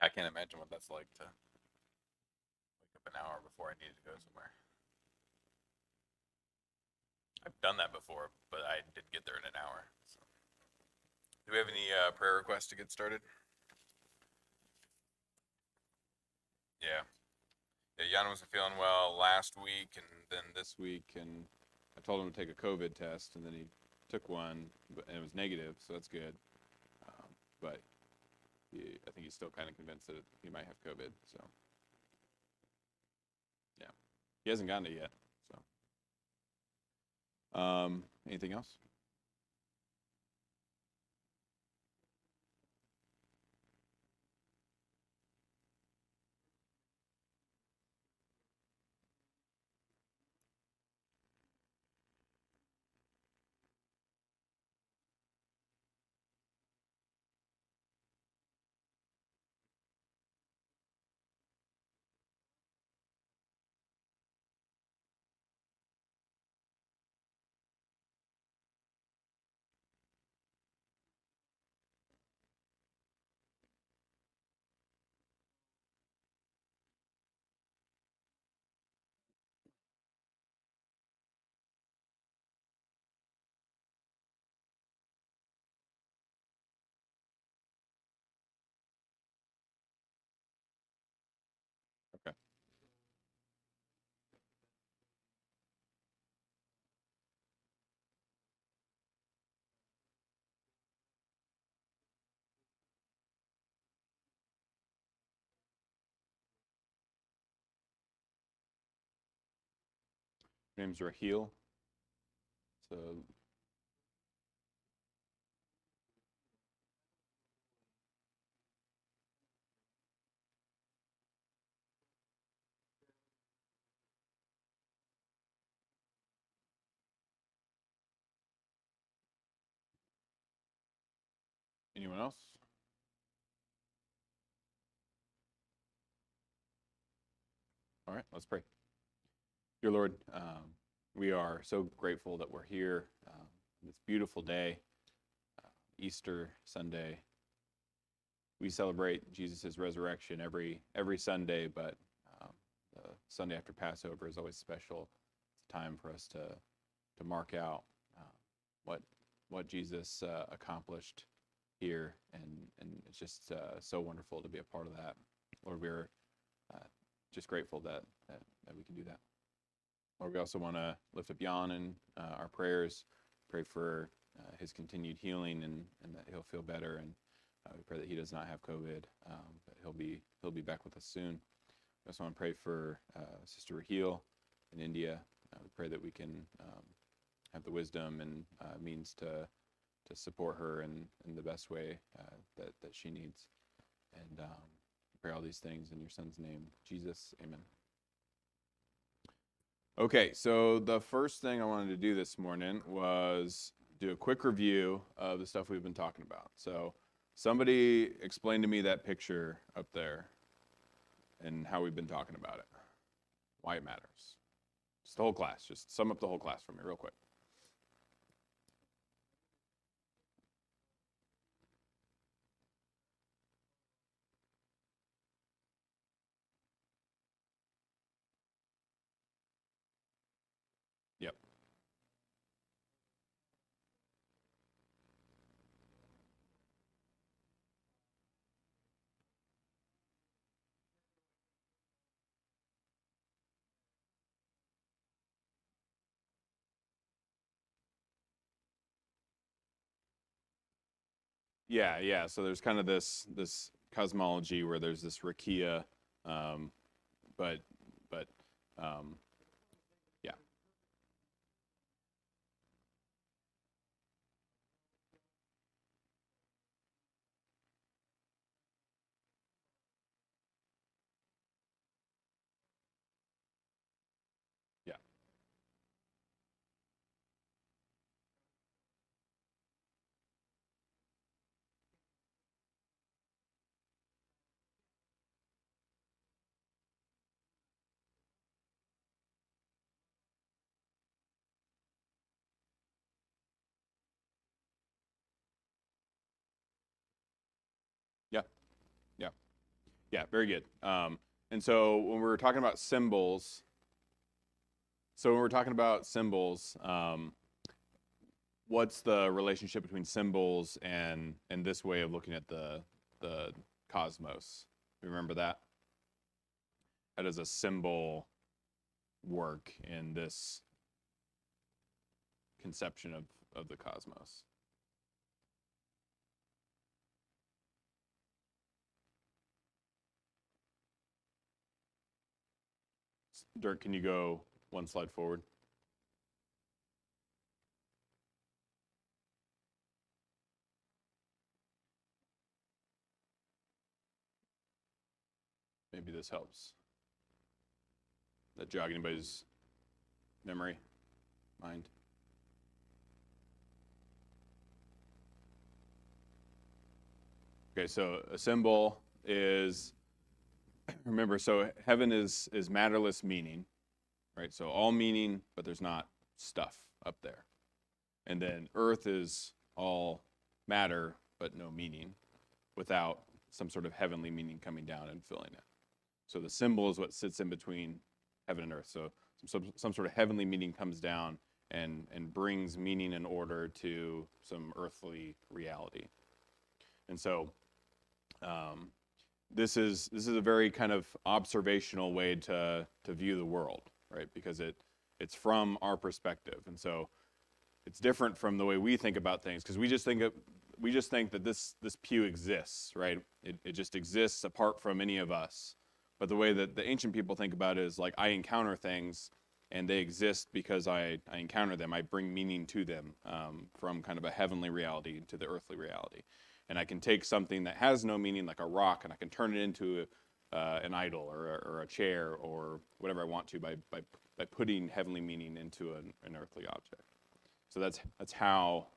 I can't imagine what that's like to wake up an hour before I needed to go somewhere. I've done that before, but I did get there in an hour. So. Do we have any prayer requests to get started? Yeah. Yeah, Jan wasn't feeling well last week and then this week, and I told him to take a COVID test, and then he took one, and it was negative, so that's good. But I think he's still kind of convinced that he might have COVID, so yeah. He hasn't gotten it yet, so. Anything else? Okay. Name's Raheel. So anyone else? All right, let's pray. Dear Lord, we are so grateful that we're here this beautiful day, Easter Sunday. We celebrate Jesus' resurrection every Sunday, but the Sunday after Passover is always special. It's a time for us to mark out what Jesus accomplished here, and it's just so wonderful to be a part of that. Lord, we're uh, just grateful that we can do that. Lord, we also want to lift up Jan in our prayers, pray for his continued healing and that he'll feel better. And we pray that he does not have COVID, but he'll be back with us soon. We also want to pray for Sister Raheel in India. We pray that we can have the wisdom and means to support her in the best way that she needs. And pray all these things in your son's name, Jesus. Amen. Okay, so the first thing I wanted to do this morning was do a quick review of the stuff we've been talking about. So somebody explain to me that picture up there and how we've been talking about it, why it matters. Just the whole class. Just sum up the whole class for me real quick. Yep. Yeah, yeah. So there's kind of this cosmology where there's this rakia, um, but but um, yeah, yeah, yeah, yeah. Yeah, very good. And so when we're talking about symbols, what's the relationship between symbols and this way of looking at the cosmos? Remember that? How does a symbol work in this conception of the cosmos? Dirk, can you go one slide forward? Maybe this helps. That jog anybody's memory, mind? Okay, so a symbol is, remember, so heaven is matterless meaning, right? So all meaning, but there's not stuff up there. And then earth is all matter, but no meaning, without some sort of heavenly meaning coming down and filling it. So the symbol is what sits in between heaven and earth. So some sort of heavenly meaning comes down and brings meaning and order to some earthly reality. And so this is a very kind of observational way to view the world, right? Because it's from our perspective. And so it's different from the way we think about things, because we just think that this pew exists, right? It just exists apart from any of us. But the way that the ancient people think about it is like, I encounter things and they exist because I encounter them. I bring meaning to them from kind of a heavenly reality to the earthly reality. And I can take something that has no meaning, like a rock, and I can turn it into an idol or a chair or whatever I want to by putting heavenly meaning into an earthly object. So that's how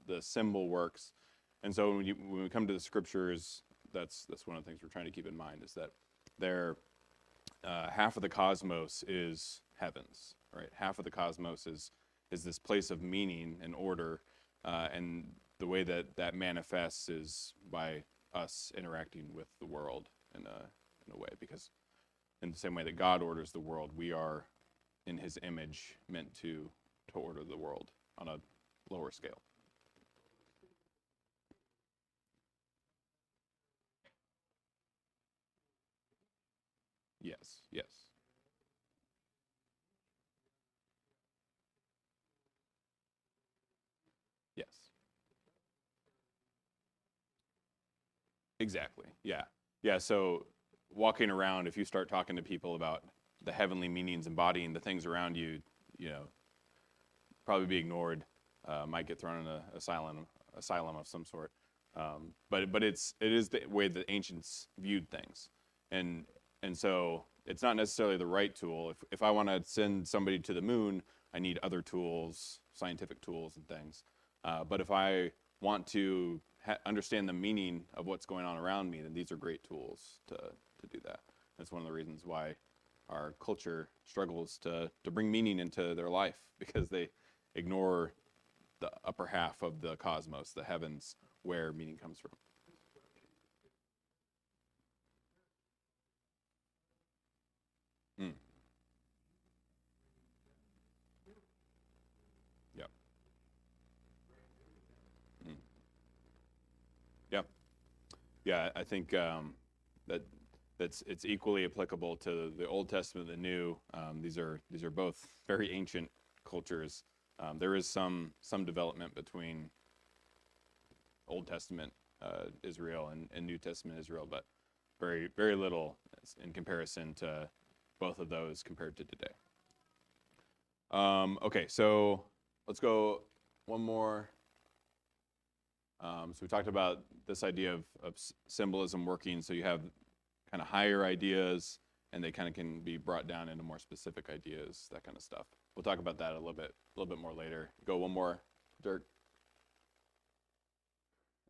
the symbol works. And so when we come to the scriptures, that's one of the things we're trying to keep in mind, is that half of the cosmos is heavens, right? Half of the cosmos is this place of meaning and order, and the way that manifests is by us interacting with the world in a way, because in the same way that God orders the world, we are in His image meant to order the world on a lower scale. Yes, yes, yes. Exactly. Yeah. Yeah. So walking around, if you start talking to people about the heavenly meanings embodying the things around you, probably be ignored, might get thrown in an asylum of some sort. But it is the way the ancients viewed things, and so it's not necessarily the right tool. If I want to send somebody to the moon, I need other tools, scientific tools and things. But if I want to understand the meaning of what's going on around me, then these are great tools to do that. That's one of the reasons why our culture struggles to bring meaning into their life, because they ignore the upper half of the cosmos, the heavens, where meaning comes from. Mm. Yep. Mm. Yep. Yeah, I think that it's equally applicable to the Old Testament and the New. These are both very ancient cultures. There is some development between Old Testament Israel and New Testament Israel, but very very little in comparison to both of those compared to today. Okay, so let's go one more. So we talked about this idea of symbolism working. So you have kind of higher ideas, and they kind of can be brought down into more specific ideas, that kind of stuff. We'll talk about that a little bit more later. Go one more, Dirk.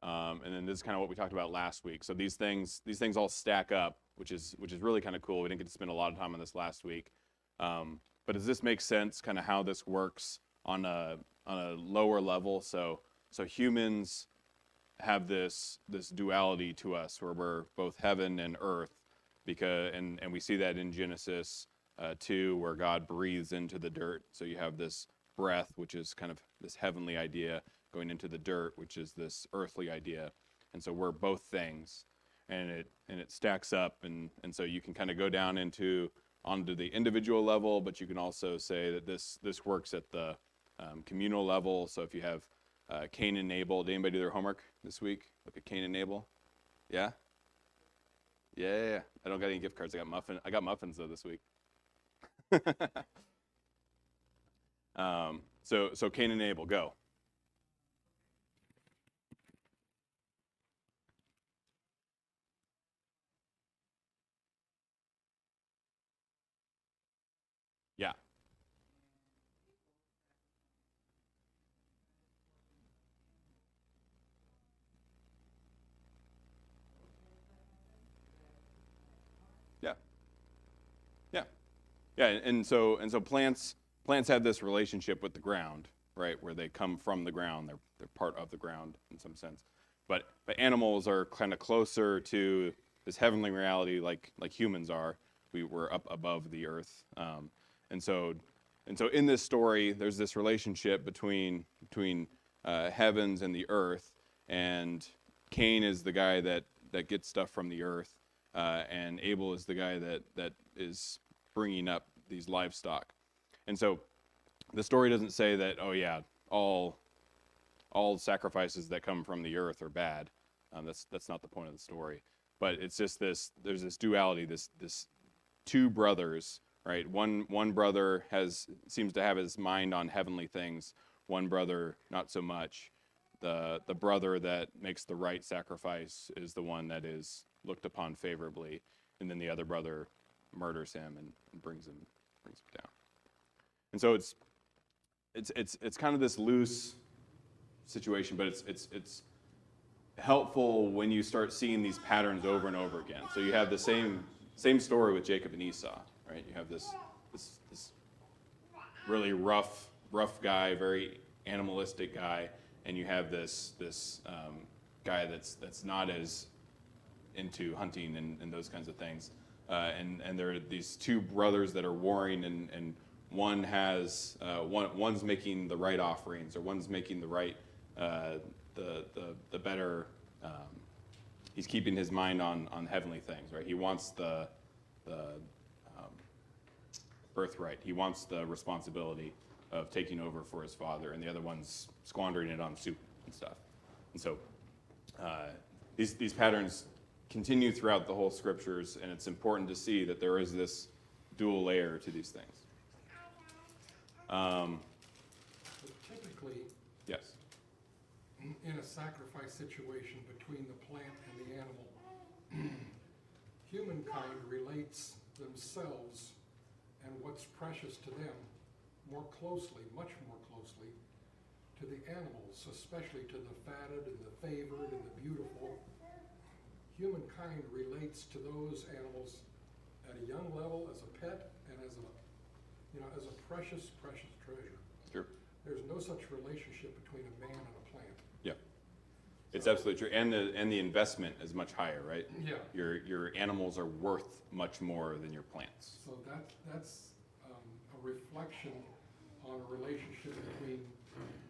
And then this is kind of what we talked about last week. So these things all stack up, which is really kind of cool. We didn't get to spend a lot of time on this last week, but does this make sense? Kind of how this works on a lower level. So humans have this duality to us, where we're both heaven and earth, and we see that in Genesis 2, where God breathes into the dirt. So you have this breath, which is kind of this heavenly idea, going into the dirt, which is this earthly idea. And so we're both things, and it stacks up, and so you can kind of go down onto the individual level, but you can also say that this works at the communal level. So if you have Cain and Abel, did anybody do their homework this week? Look at Cain and Abel. Yeah? Yeah. I don't got any gift cards. I got muffins though this week. So Cain and Abel, go. Yeah. Yeah. Yeah. Yeah. And so plants have this relationship with the ground, right? Where they come from the ground. They're part of the ground in some sense. But animals are kind of closer to this heavenly reality, like humans are. We're up above the earth, and so in this story, there's this relationship between heavens and the earth, and Cain is the guy that gets stuff from the earth, and Abel is the guy that is bringing up these livestock. And so the story doesn't say that, oh yeah, all sacrifices that come from the earth are bad. That's not the point of the story. But it's just there's this duality, this two brothers, right? One brother seems to have his mind on heavenly things. One brother not so much. The brother that makes the right sacrifice is the one that is looked upon favorably, and then the other brother murders him and brings him down. And so it's kind of this loose situation, but it's helpful when you start seeing these patterns over and over again. So you have the same story with Jacob and Esau, right? You have this really rough guy, very animalistic guy, and you have this guy that's not as into hunting and those kinds of things. And there are these two brothers that are warring, and one has one's making the right offerings, or one's making the right the better. He's keeping his mind on heavenly things, right? He wants the birthright. He wants the responsibility of taking over for his father, and the other one's squandering it on soup and stuff. And so these patterns continue throughout the whole scriptures, and it's important to see that there is this dual layer to these things. Typically, yes. In a sacrifice situation between the plant and the animal, humankind relates themselves and what's precious to them more closely, much more closely, to the animals, especially to the fatted and the favored and the beautiful. Humankind relates to those animals at a young level as a pet and as a precious, precious treasure. Sure. There's no such relationship between a man and a plant. Yeah. It's absolutely true, and the investment is much higher, right? Yeah. Your animals are worth much more than your plants. So that's a reflection on a relationship between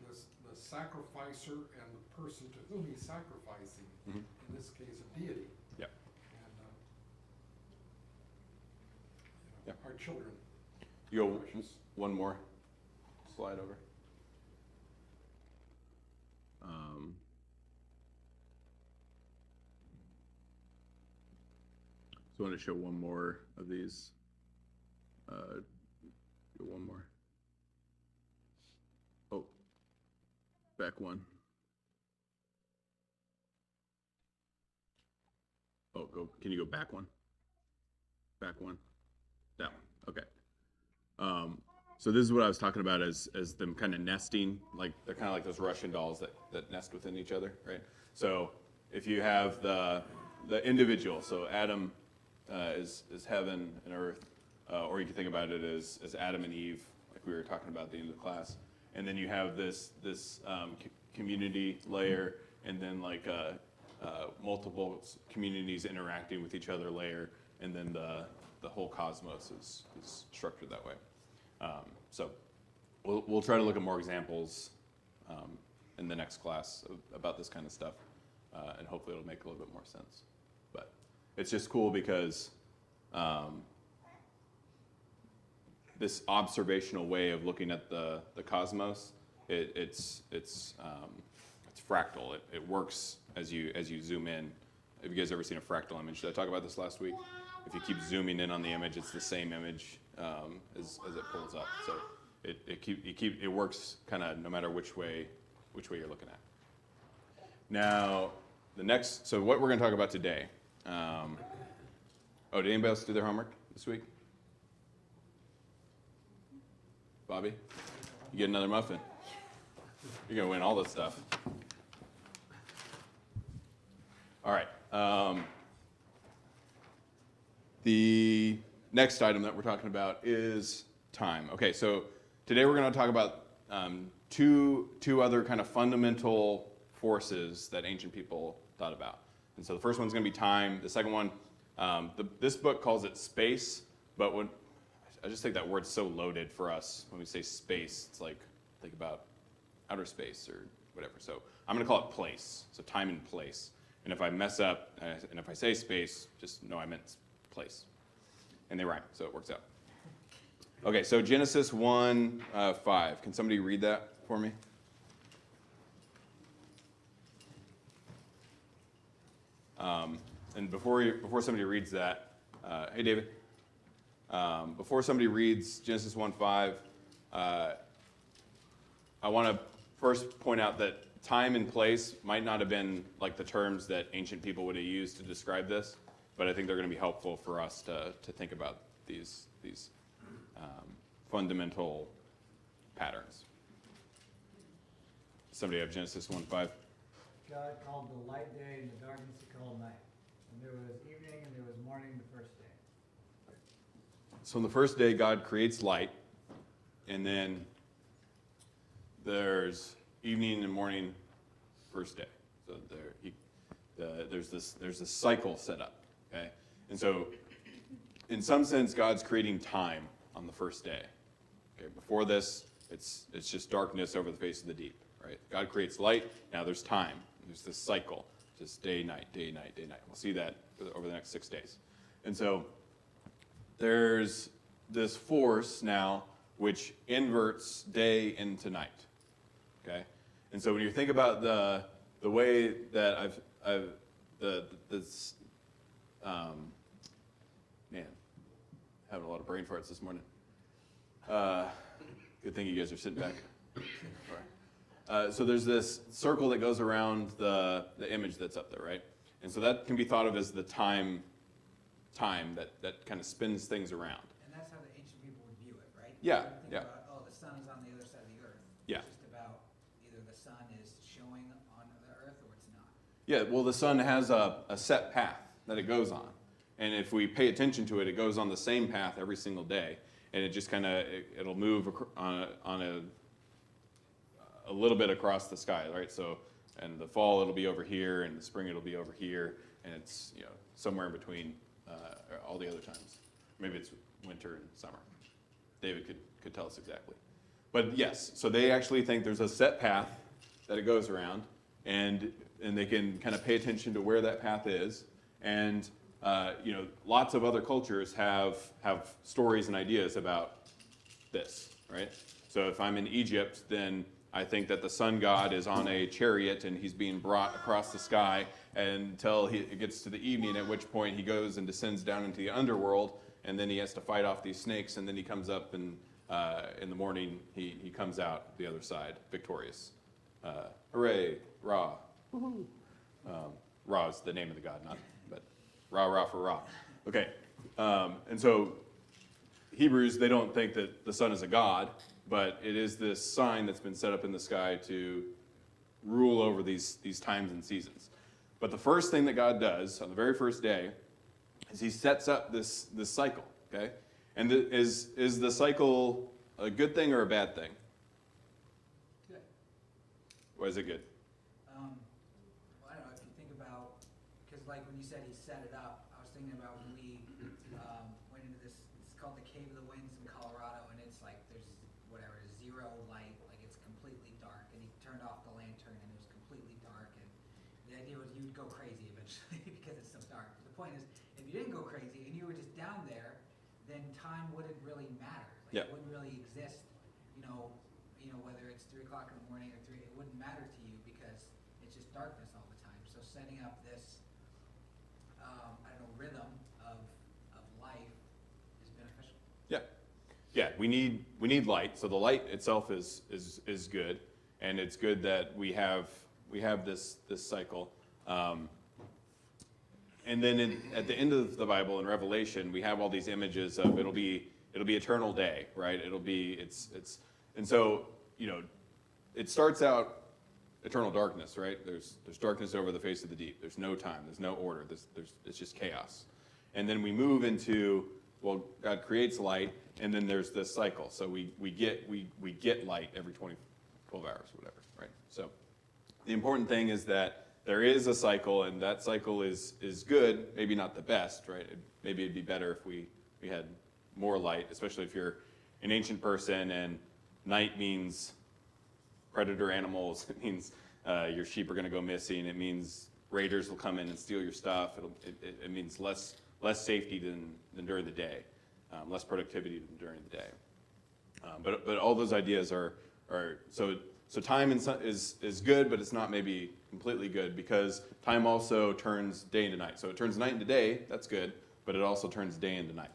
the sacrificer and the person to whom he's sacrificing. Mm-hmm. In this case, a deity. Yeah. And our children. You go one more slide over. So I want to show one more of these. Go one more. Oh, back one. Oh, can you go back one? Back one. That one. Okay. So this is what I was talking about as them kind of nesting, like they're kind of like those Russian dolls that nest within each other, right? So if you have the individual, so Adam is heaven and earth, or you can think about it as Adam and Eve, like we were talking about at the end of the class, and then you have this community layer, and then like multiple communities interacting with each other layer, and then the whole cosmos is structured that way. So we'll try to look at more examples in the next class about this kind of stuff, and hopefully it'll make a little bit more sense. But it's just cool because this observational way of looking at the cosmos, it's fractal. It works as you zoom in. Have you guys ever seen a fractal image? Did I talk about this last week? If you keep zooming in on the image, it's the same image as it pulls up. So it works kind of no matter which way you're looking at. Now so what we're going to talk about today. Did anybody else do their homework this week? Bobby, you get another muffin. You're going to win all this stuff. All right. The next item that we're talking about is time. Okay, so today we're going to talk about two other kind of fundamental forces that ancient people thought about. And so the first one's going to be time. The second one, this book calls it space, but I just think that word's so loaded for us. When we say space, it's like, think about outer space or whatever. So I'm going to call it place, so time and place. And if I mess up, and if I say space, just know I meant place. And they rhyme, so it works out. Okay, so Genesis 1:5. Can somebody read that for me? And before somebody reads that, hey David. Before somebody reads Genesis 1:5, I want to first point out that time and place might not have been like the terms that ancient people would have used to describe this, but I think they're going to be helpful for us to think about these fundamental patterns. Somebody have Genesis 1:5? God called the light day, and the darkness he called night. And there was evening, and there was morning the first day. So on the first day, God creates light, and then there's evening and morning, first day. So there's this cycle set up, okay? And so, in some sense, God's creating time on the first day. Okay, before this, it's just darkness over the face of the deep, right? God creates light. Now there's time. There's this cycle, just day, night, day, night, day, night. We'll see that over the next 6 days. And so there's this force now which inverts day into night. Okay, and so when you think about the way that having a lot of brain farts this morning. Good thing you guys are sitting back. So there's this circle that goes around the image that's up there, right? And so that can be thought of as the time that kind of spins things around. And that's how the ancient people would view it, right? Yeah, Think yeah. about, the sun is on the other side of the earth. Yeah. It's just about either the sun is showing on the earth or it's not. Yeah, well, the sun has a set path that it goes on. And if we pay attention to it, it goes on the same path every single day. And it just kind of, it'll move on a little bit across the sky, right? So, in the fall, it'll be over here, and the spring, it'll be over here. And it's, somewhere in between all the other times. Maybe it's winter and summer. David could tell us exactly. But yes, so they actually think there's a set path that it goes around, and they can kind of pay attention to where that path is. And lots of other cultures have stories and ideas about this, right? So if I'm in Egypt, then I think that the sun god is on a chariot and he's being brought across the sky until it gets to the evening, at which point he goes and descends down into the underworld, and then he has to fight off these snakes, and then he comes up, and in the morning he comes out the other side victorious. Hooray, Ra. Ra is the name of the god, but Ra, Ra for Ra. Okay, and so Hebrews, they don't think that the sun is a god, but it is this sign that's been set up in the sky to rule over these times and seasons. But the first thing that God does on the very first day is he sets up this cycle, okay? And is the cycle a good thing or a bad thing? Good. Why is it good? Well, I don't know, if you think about, because like when you said he set it up, I was thinking about when we go crazy eventually because it's so dark. But the point is, if you didn't go crazy and you were just down there, then time wouldn't really matter. Like, Yeah. it wouldn't really exist, whether it's 3 o'clock in the morning or 3, it wouldn't matter to you because it's just darkness all the time. So setting up this, rhythm of life is beneficial. Yeah. Yeah, we need light. So the light itself is good, and it's good that we have this cycle. And then at the end of the Bible in Revelation, we have all these images of it'll be eternal day, right? And so it starts out eternal darkness, right? There's darkness over the face of the deep. There's no time. There's no order. It's just chaos. And then we move into, well, God creates light, and then there's this cycle. So we get light every 12 hours, whatever, right? So the important thing is that there is a cycle, and that cycle is good, maybe not the best, right? Maybe it'd be better if we had more light, especially if you're an ancient person and night means predator animals. It means your sheep are going to go missing. It means raiders will come in and steal your stuff. It means less safety than during the day, less productivity than during the day. But all those ideas are so time is good, but it's not maybe completely good because time also turns day into night. So it turns night into day. That's good, but it also turns day into night.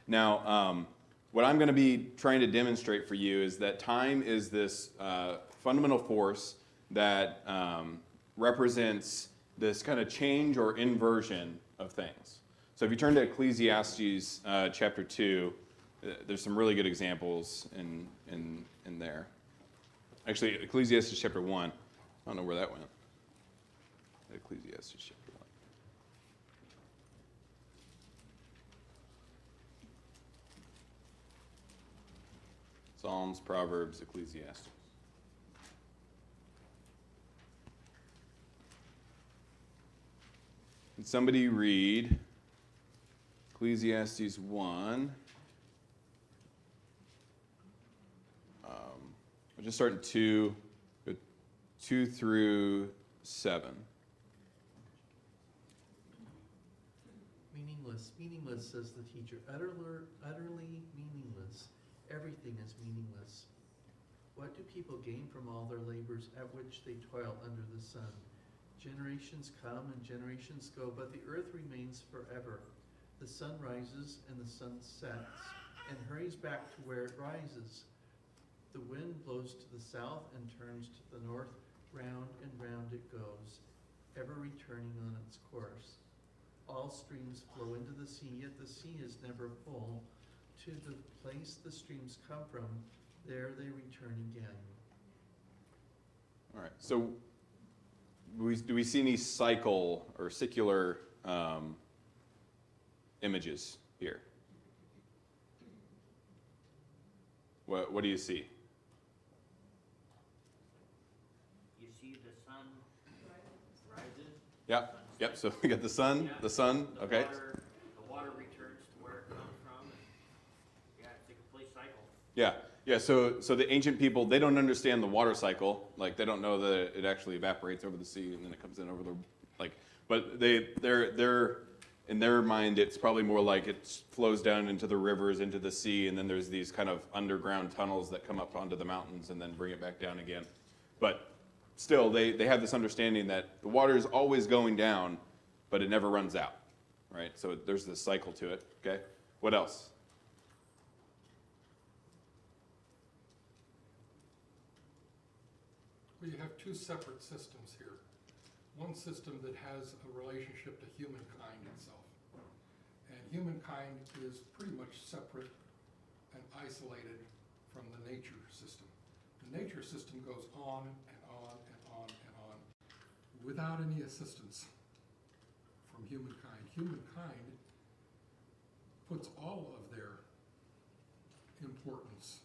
Now, what I'm going to be trying to demonstrate for you is that time is this fundamental force that represents this kind of change or inversion of things. So if you turn to Ecclesiastes Chapter 2, there's some really good examples in there. Actually, Ecclesiastes Chapter 1, I don't know where that went. Ecclesiastes Chapter 1. Psalms, Proverbs, Ecclesiastes. Can somebody read Ecclesiastes 1? I'll just start in 2 through 7. Meaningless, says the teacher. Utterly meaningless. Everything is meaningless. What do people gain from all their labors at which they toil under the sun? Generations come and generations go, but the earth remains forever. The sun rises and the sun sets and hurries back to where it rises. The wind blows to the south and turns to the north. Round and round it goes, ever returning on its course. All streams flow into the sea, yet the sea is never full. To the place the streams come from, there they return again. All right. So do we see any cycle or secular images here? What do you see? You see the sun rises. Yeah. Yep. So we got the sun. Yeah. The sun. Okay. The water returns to where it comes from. Yeah, it's a complete cycle. Yeah. Yeah. So the ancient people, they don't understand the water cycle. Like they don't know that it actually evaporates over the sea and then it comes in over the But they're in their mind, it's probably more like it flows down into the rivers, into the sea, and then there's these kind of underground tunnels that come up onto the mountains and then bring it back down again. But still, they have this understanding that the water is always going down, but it never runs out, right? So there's this cycle to it, okay? What else? Well, you have two separate systems here. One system that has a relationship to humankind itself. And humankind is pretty much separate and isolated from the nature system. The nature system goes on and on and on and on without any assistance from humankind. Humankind puts all of their importance,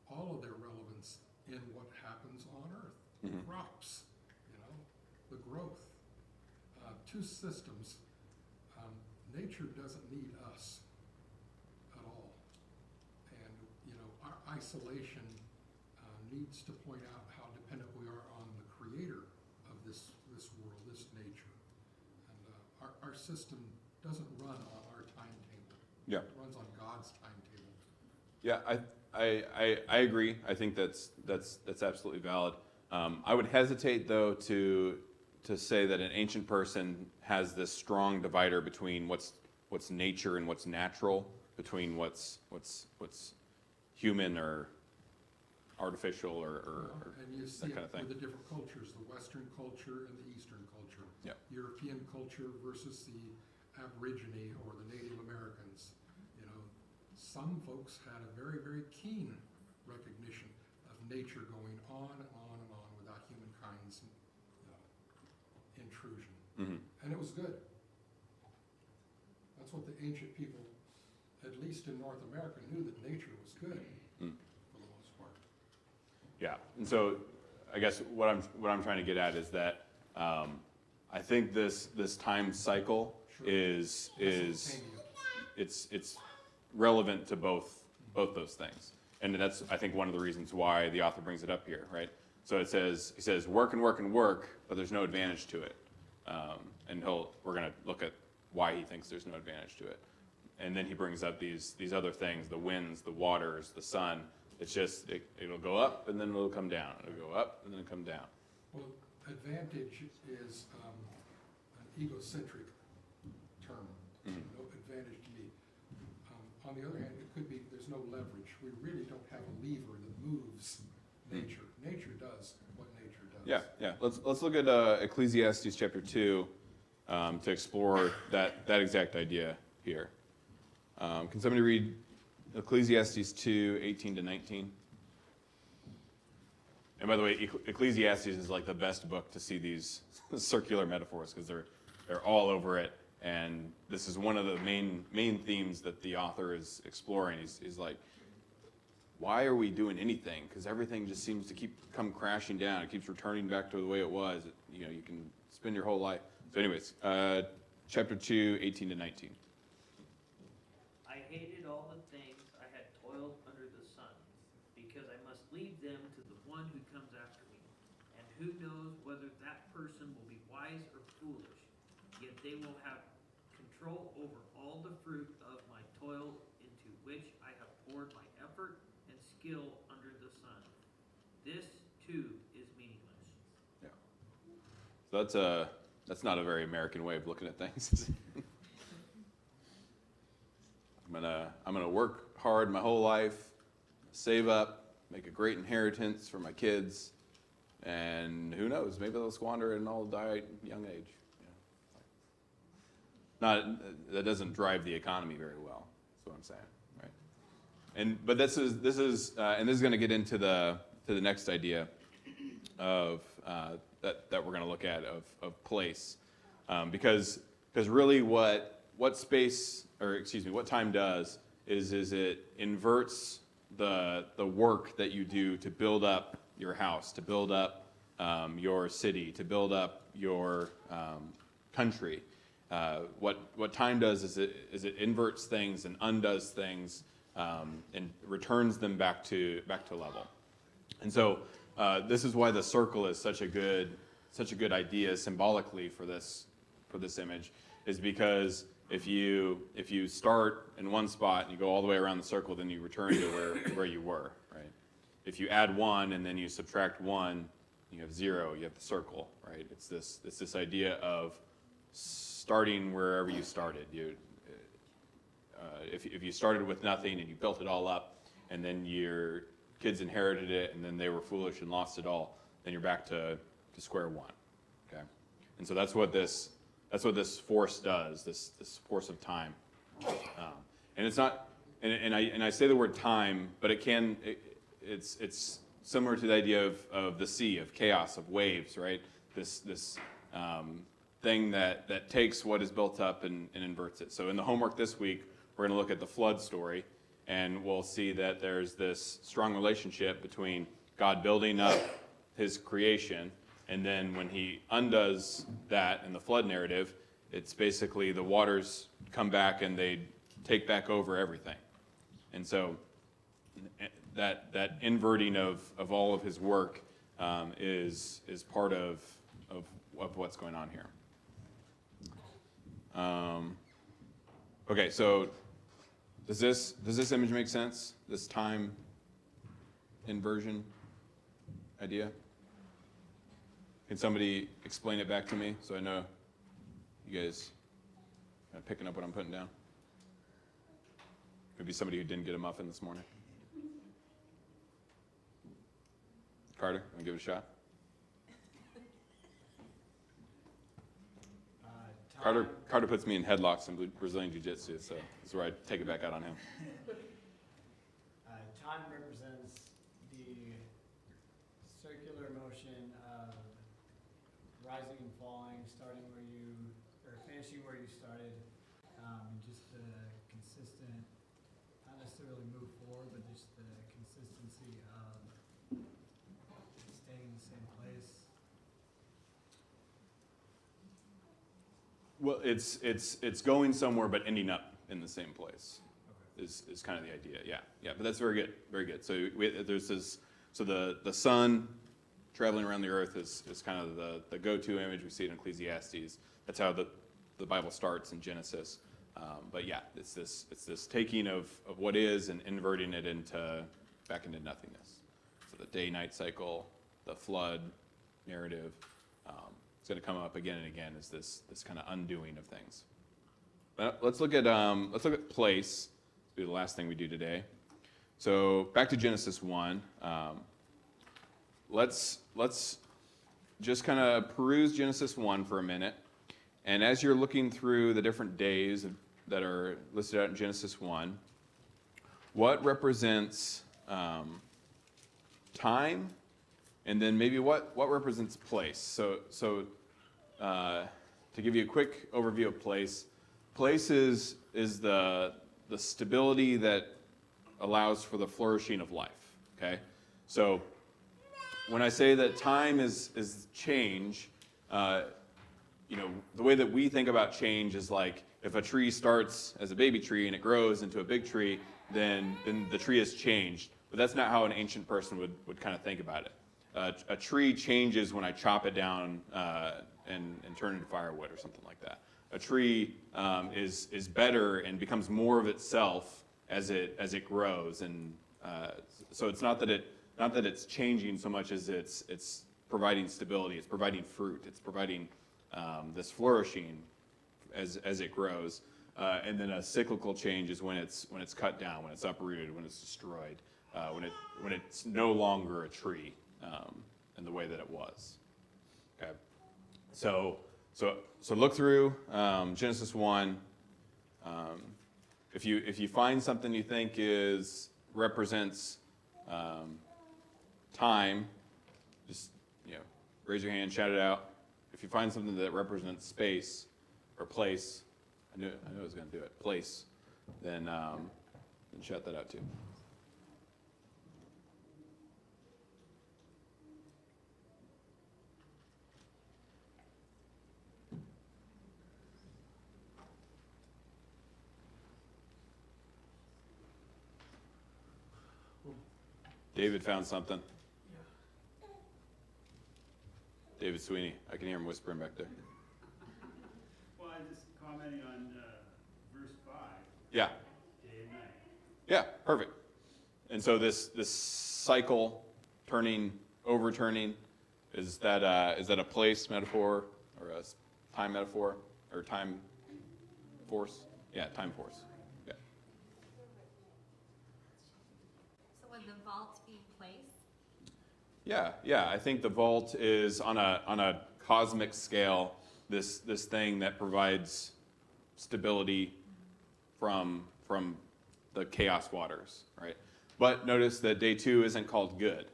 all of their relevance in what happens on Earth. Mm-hmm. Crops, the growth. Two systems. Nature doesn't need us at all. And, our isolation needs to point out how dependent we are on the creator of this world, this nature. And our system doesn't run on our timetable. Yeah. It runs on God's timetable. Yeah, I agree. I think that's absolutely valid. I would hesitate though to say that an ancient person has this strong divider between what's nature and what's natural, between what's human or artificial or And you see that it kind of thing. with the different cultures, the Western culture and the Eastern culture. Yeah. European culture versus the Aborigine or the Native Americans. You know, some folks had a very, very keen recognition of nature going on and on and on without humankind's intrusion. Mhm. And it was good. That's what the ancient people, at least in North America, knew that nature was good for the most part. Yeah, and so I guess what I'm trying to get at is that I think this time cycle Sure. is Mesopotamia. it's relevant to both those things, and that's I think one of the reasons why the author brings it up here, right? So he says work and work and work, but there's no advantage to it, and we're gonna look at why he thinks there's no advantage to it, and then he brings up these other things, the winds, the waters, the sun. It's just it'll go up and then it'll come down. It'll go up and then it'll come down. Well, advantage is an egocentric term. No advantage to me. On the other hand, it could be there's no leverage. We really don't have a lever that moves nature. Nature does what nature does. Yeah. Let's look at Ecclesiastes Chapter 2 to explore that exact idea here. Can somebody read Ecclesiastes 2, 18 to 19? And by the way, Ecclesiastes is like the best book to see these circular metaphors because they're all over it. And this is one of the main themes that the author is exploring. He's like, why are we doing anything? Because everything just seems to come crashing down. It keeps returning back to the way it was. You can spend your whole life. So anyways, chapter 2, 18 to 19. I hated all the things I had toiled under the sun, because I must leave them to the one who comes after me. And who knows whether that person will be wise or foolish, yet they will have control over all the fruit of my toil, into which I have poured my effort and skill under the sun. This too is meaningless. Yeah. So that's not a very American way of looking at things. I'm gonna work hard my whole life, save up, make a great inheritance for my kids, and who knows, maybe they'll squander it and I'll die at a young age. That doesn't drive the economy very well. That's what I'm saying, right? But this is going to get into the next idea of that we're going to look at of place, because really what time does is it inverts the work that you do to build up your house, to build up your city, to build up your country. What time does is it inverts things and undoes things and returns them back to level. And so this is why the circle is such a good idea symbolically for this image, is because if you start in one spot and you go all the way around the circle, then you return to where you were, right? If you add 1 and then you subtract 1, you have 0. You have the circle, right? It's this idea of starting wherever you started. If you started with nothing and you built it all up, and then your kids inherited it, and then they were foolish and lost it all, then you're back to square one. Okay, and so that's what this force does. This force of time, and it's not. And I say the word time, but it's similar to the idea of the sea, of chaos, of waves, right? This thing that takes what is built up and inverts it. So in the homework this week, we're going to look at the flood story, and we'll see that there's this strong relationship between God building up his creation, and then when he undoes that in the flood narrative, it's basically the waters come back and they take back over everything. And so that inverting of all of his work is part of of what's going on here. Okay, so does this image make sense? This time inversion idea? Can somebody explain it back to me so I know you guys kind of picking up what I'm putting down? Maybe somebody who didn't get a muffin this morning. Carter, want to give it a shot? Carter puts me in headlocks in Brazilian Jiu-Jitsu, so this is where I take it back out on him. Time represents the circular motion of rising and falling, starting where you, or finishing where you started, just the consistent, not necessarily move forward, but just the consistency of staying in the same place. Well, it's going somewhere but ending up in the same place. Okay. Is kind of the idea. Yeah. But that's very good, very good. So there's this. So the sun traveling around the earth is kind of the go-to image. We see it in Ecclesiastes. That's how the Bible starts in Genesis. But yeah, it's this taking of what is and inverting it back into nothingness. So the day-night cycle, the flood narrative. It's going to come up again and again as this kind of undoing of things. But let's look at place. This will be the last thing we do today. So back to Genesis 1. Let's just kind of peruse Genesis 1 for a minute. And as you're looking through the different days that are listed out in Genesis 1, what represents time? And then maybe what represents place? So to give you a quick overview of place is the stability that allows for the flourishing of life. Okay, so when I say that time is change, the way that we think about change is like if a tree starts as a baby tree and it grows into a big tree, then the tree has changed. But that's not how an ancient person would kind of think about it. A tree changes when I chop it down and turn it into firewood or something like that. A tree is better and becomes more of itself as it grows, and so it's not that it's changing so much as it's providing stability. It's providing fruit. It's providing this flourishing as it grows. And then a cyclical change is when it's cut down, when it's uprooted, when it's destroyed, when it's no longer a tree. In the way that it was. Okay, so look through Genesis 1. If you find something you think represents time, just raise your hand, shout it out. If you find something that represents space or place, I knew I was going to do it. Place, then shout that out too. David found something. David Sweeney. I can hear him whispering back there. Well, I was just commenting on verse 5. Yeah. Day and night. Yeah, perfect. And so this cycle, overturning, is that a place metaphor or a time metaphor or time force? Yeah, time force. Yeah. So would the vault be place? Yeah. I think the vault is on a cosmic scale this thing that provides stability from the chaos waters, right? But notice that day 2 isn't called good,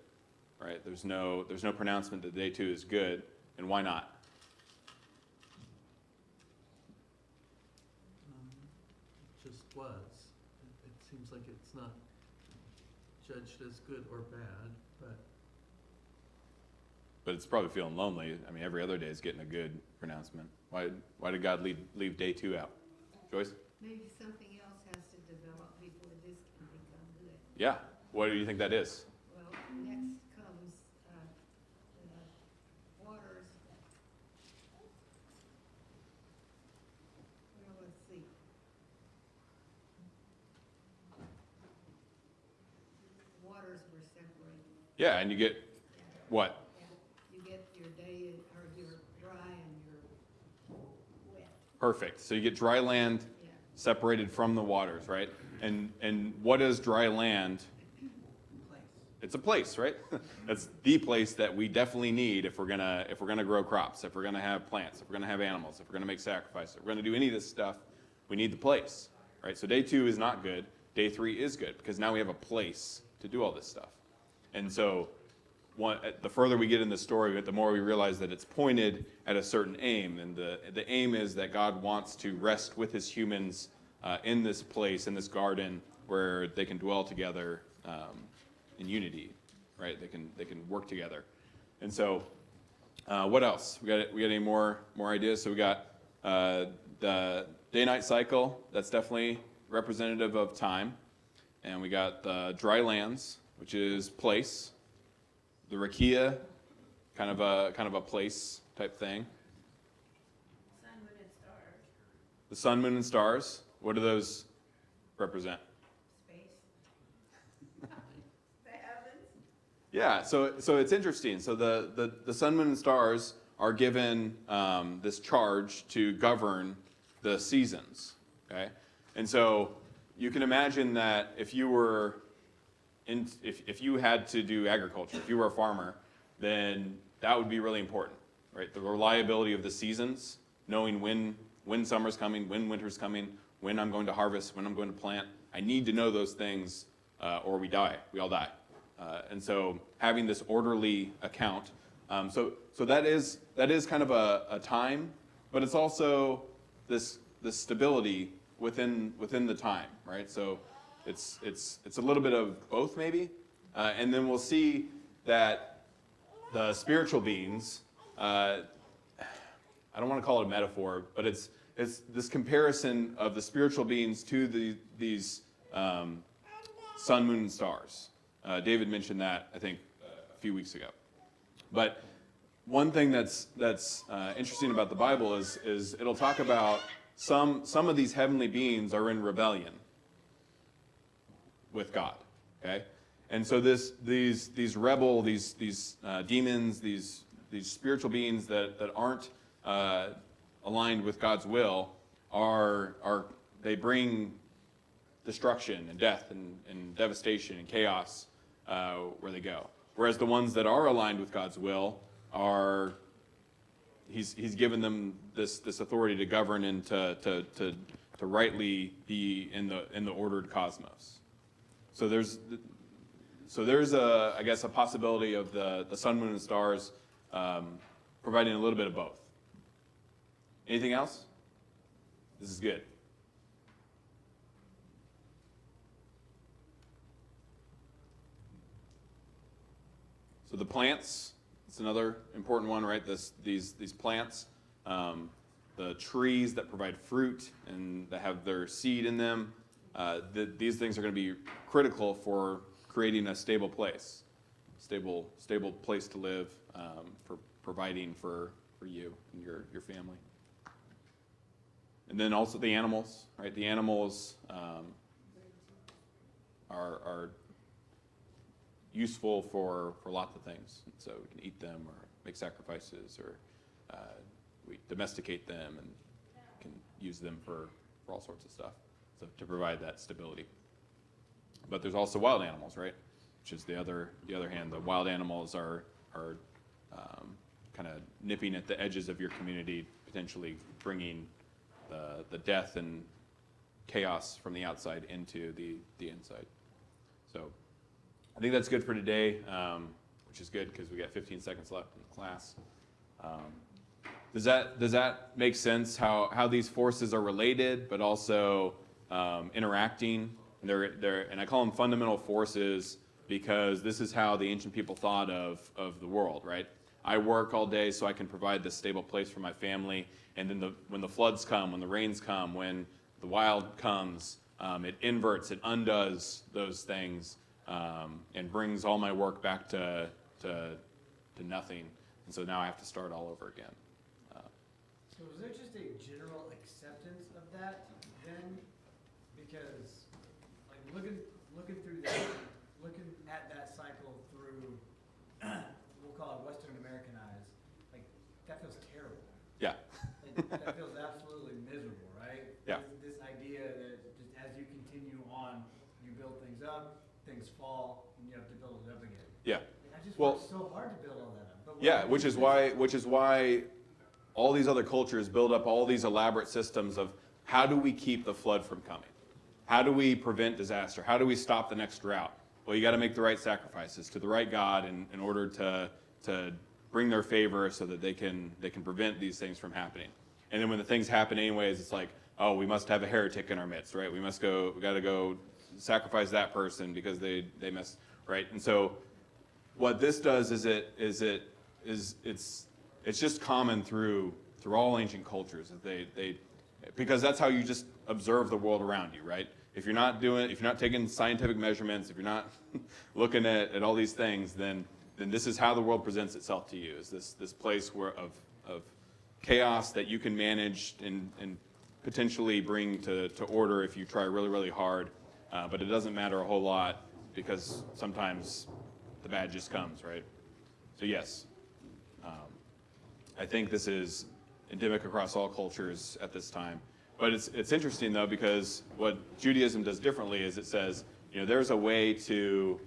right? There's no pronouncement that day 2 is good, and why not? Just was. It seems like it's not judged as good or bad, But it's probably feeling lonely. I mean, every other day is getting a good pronouncement. Why did God leave day 2 out? Joyce? Maybe something else has to develop before this can become good. Yeah. What do you think that is? Well, next comes the waters Yeah, and you get what? You get your day, or your dry and your wet, Perfect. So you get dry land yeah. separated from the waters, right? And what is dry land? Place. It's a place, right? That's the place that we definitely need if we're gonna grow crops, if we're gonna have plants, if we're gonna have animals, if we're gonna make sacrifices, if we're gonna do any of this stuff, we need the place, right? So day 2 is not good. Day 3 is good because now we have a place to do all this stuff. And so the further we get in the story, the more we realize that it's pointed at a certain aim. And the aim is that God wants to rest with his humans in this place, in this garden, where they can dwell together in unity, right? They can work together. And so what else? We got any more ideas? So we got the day-night cycle. That's definitely representative of time. And we got the dry lands, which is place. The rakia, kind of a place type thing. Sun, moon, and stars. The sun, moon, and stars. What do those represent? Space. The heavens. Yeah, so it's interesting. So the sun, moon, and stars are given this charge to govern the seasons. Okay, and so you can imagine that if you were if you had to do agriculture, if you were a farmer, then that would be really important, right? The reliability of the seasons, knowing when summer's coming, when winter's coming, when I'm going to harvest, when I'm going to plant. I need to know those things, or we die. We all die. And so having this orderly account, so that is kind of a time, but it's also this stability within the time, right? So it's a little bit of both maybe, and then we'll see that the spiritual beings. I don't want to call it a metaphor, but it's this comparison of the spiritual beings to these sun, moon, and stars. David mentioned that I think a few weeks ago. But one thing that's interesting about the Bible is it'll talk about some of these heavenly beings are in rebellion with God, okay? And so these demons, these spiritual beings that aren't aligned with God's will they bring destruction and death and devastation and chaos where they go. Whereas the ones that are aligned with God's will he's given them this authority to govern and to rightly be in the ordered cosmos. So there's I guess a possibility of the sun, moon, and stars providing a little bit of both. Anything else? This is good. So the plants, it's another important one, right? These plants, the trees that provide fruit and that have their seed in them. These things are going to be critical for creating a stable place, stable place to live, for providing for you and your family. And then also the animals, right? The animals are useful for lots of things. So we can eat them or make sacrifices, or we domesticate them and can use them for all sorts of stuff. So to provide that stability. But there's also wild animals, right? Which is the other hand. The wild animals are kind of nipping at the edges of your community, potentially bringing the death and chaos from the outside into the inside. So I think that's good for today, which is good because we got 15 seconds left in the class. Does that make sense? How these forces are related, but also interacting? And I call them fundamental forces because this is how the ancient people thought of the world, right? I work all day so I can provide this stable place for my family, and then when the floods come, when the rains come, when the wild comes, it inverts, it undoes those things, and brings all my work back to nothing. And so now I have to start all over again. So is there just a general acceptance of that then? Because like looking through that, looking at that cycle through That feels absolutely miserable, right? Yeah. This idea that just as you continue on, you build things up, things fall, and you have to build it up again. Yeah. I just Well- worked so hard to build all that up. But Yeah, when which is why all these other cultures build up all these elaborate systems of how do we keep the flood from coming? How do we prevent disaster? How do we stop the next drought? Well, you got to make the right sacrifices to the right God in order to bring their favor so that they can prevent these things from happening. And then when the things happen anyways, it's like, oh, we must have a heretic in our midst, right? We got to go sacrifice that person because they messed, right? And so what this does is it's just common through all ancient cultures that because that's how you just observe the world around you, right? If you're not taking scientific measurements, if you're not looking at all these things, then this is how the world presents itself to you, is this place of chaos that you can manage and potentially bring to order if you try really, really hard. But it doesn't matter a whole lot because sometimes the bad just comes, right? So yes, I think this is endemic across all cultures at this time. But it's interesting though, because what Judaism does differently is it says, there's a way to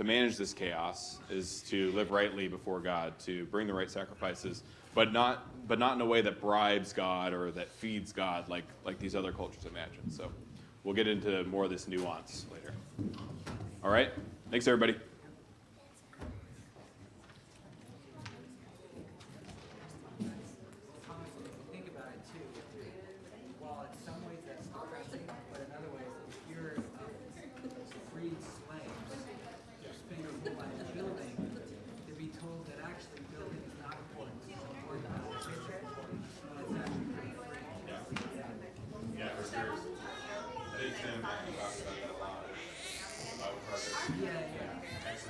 manage this chaos, is to live rightly before God, to bring the right sacrifices, but not in a way that bribes God or that feeds God like these other cultures imagine. So we'll get into more of this nuance later. All right, thanks everybody.